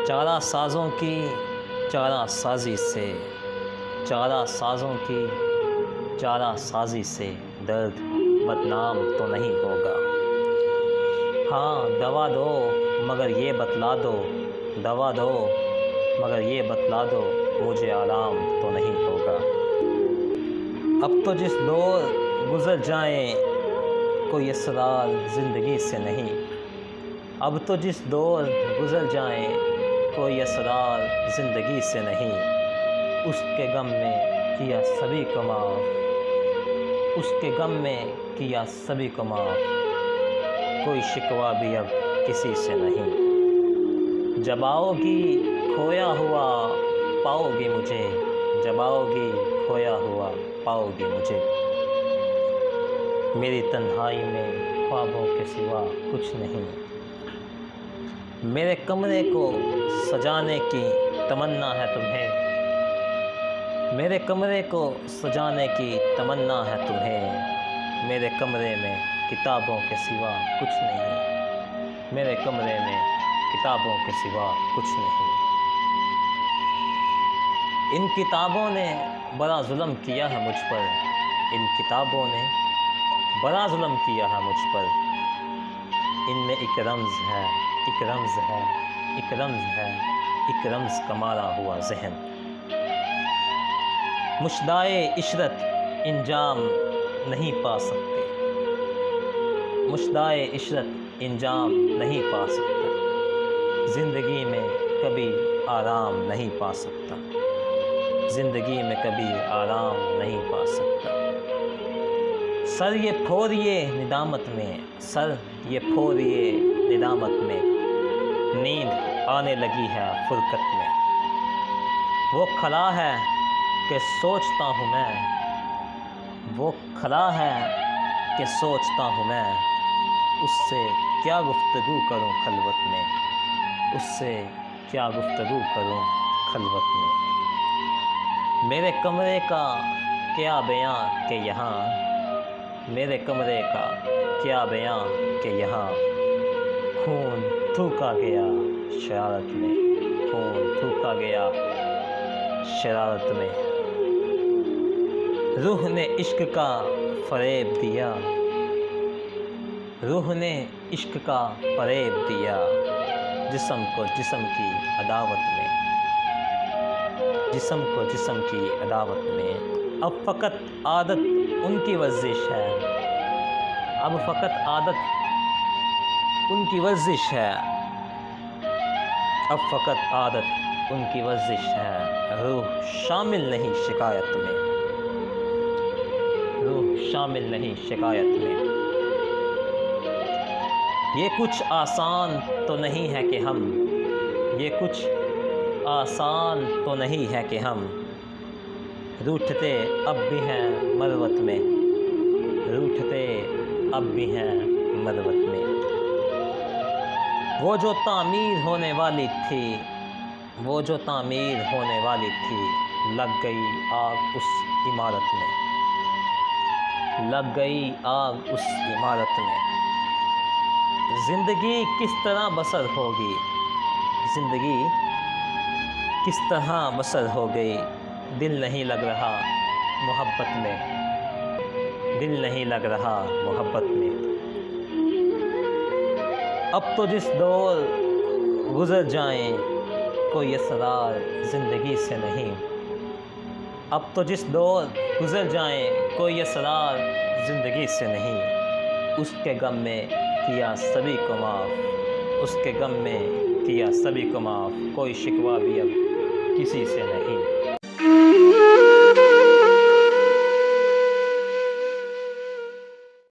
چارہ سازوں کی چارہ سازی سے چارہ سازوں کی چارہ سازی سے درد بدنام تو نہیں ہوگا۔ ہاں دوا دو مگر یہ بتلا دو، دوا دو مگر یہ بتلا دو، مجھے آرام تو نہیں ہوگا۔ اب تو جس دور گزر جائیں کوئی اسرار زندگی سے نہیں، اب تو جس دور گزر جائیں کوئی اسرار زندگی سے نہیں، اس کے غم میں کیا سبھی کو معاف، اس کے غم میں کیا سبھی کو معاف، کوئی شکوہ بھی اب کسی سے نہیں۔ جب آؤ گی کھویا ہوا پاؤ گی مجھے، جب آؤ گی کھویا ہوا پاؤ گی مجھے، میری تنہائی میں خوابوں کے سوا کچھ نہیں۔ میرے کمرے کو سجانے کی تمنا ہے تمہیں، میرے کمرے کو سجانے کی تمنا ہے تمہیں، میرے کمرے میں کتابوں کے سوا کچھ نہیں، میرے کمرے میں کتابوں کے سوا کچھ نہیں۔ ان کتابوں نے بڑا ظلم کیا ہے مجھ پر، ان کتابوں نے بڑا ظلم کیا ہے مجھ پر، ان میں ایک رمز ہے، ایک رمز ہے، ایک رمز ہے، ایک رمز کا مارا ہوا ذہن۔ مشدائے عشرت انجام نہیں پا سکتے، مشدائے عشرت انجام نہیں پا سکتا، زندگی میں کبھی آرام نہیں پا سکتا، زندگی میں کبھی آرام نہیں پا سکتا۔ سر یہ پھوڑیے ندامت میں، سر یہ پھوڑیے ندامت میں، نیند آنے لگی ہے فرقت میں، وہ کھڑا ہے کہ سوچتا ہوں میں، وہ کھڑا ہے کہ سوچتا ہوں میں، اس سے کیا گفتگو کروں خلوت میں، اس سے کیا گفتگو کروں خلوت میں۔ میرے کمرے کا کیا بیاں کہ یہاں، میرے کمرے کا کیا بیاں کہ یہاں، خون تھوکا گیا شرارت میں، خون تھوکا گیا شرارت میں۔ روح نے عشق کا فریب دیا، روح نے عشق کا فریب دیا، جسم کو جسم کی عداوت میں، جسم کو جسم کی عداوت میں۔ اب فقط عادت ان کی ورزش ہے، اب فقط عادت ان کی ورزش ہے، اب فقط عادت ان کی ورزش ہے، روح شامل نہیں شکایت میں، روح شامل نہیں شکایت میں۔ یہ کچھ آسان تو نہیں ہے کہ ہم، یہ کچھ آسان تو نہیں ہے کہ ہم، روٹھتے اب بھی ہیں مروت میں، روٹھتے اب بھی ہیں مروت میں۔ وہ جو تعمیر ہونے والی تھی، وہ جو تعمیر ہونے والی تھی، لگ گئی آگ اس عمارت میں، لگ گئی آگ اس عمارت میں۔ زندگی کس طرح بسر ہوگی، زندگی کس طرح بسر ہو گئی، دل نہیں لگ رہا محبت میں، دل نہیں لگ رہا محبت میں۔ اب تو جس دور گزر جائیں کوئی اسرار زندگی سے نہیں، اب تو جس دور گزر جائیں کوئی اسرار زندگی سے نہیں، اس کے غم میں کیا سبھی کو معاف، اس کے غم میں کیا سبھی کو معاف، کوئی شکوہ بھی اب کسی سے نہیں۔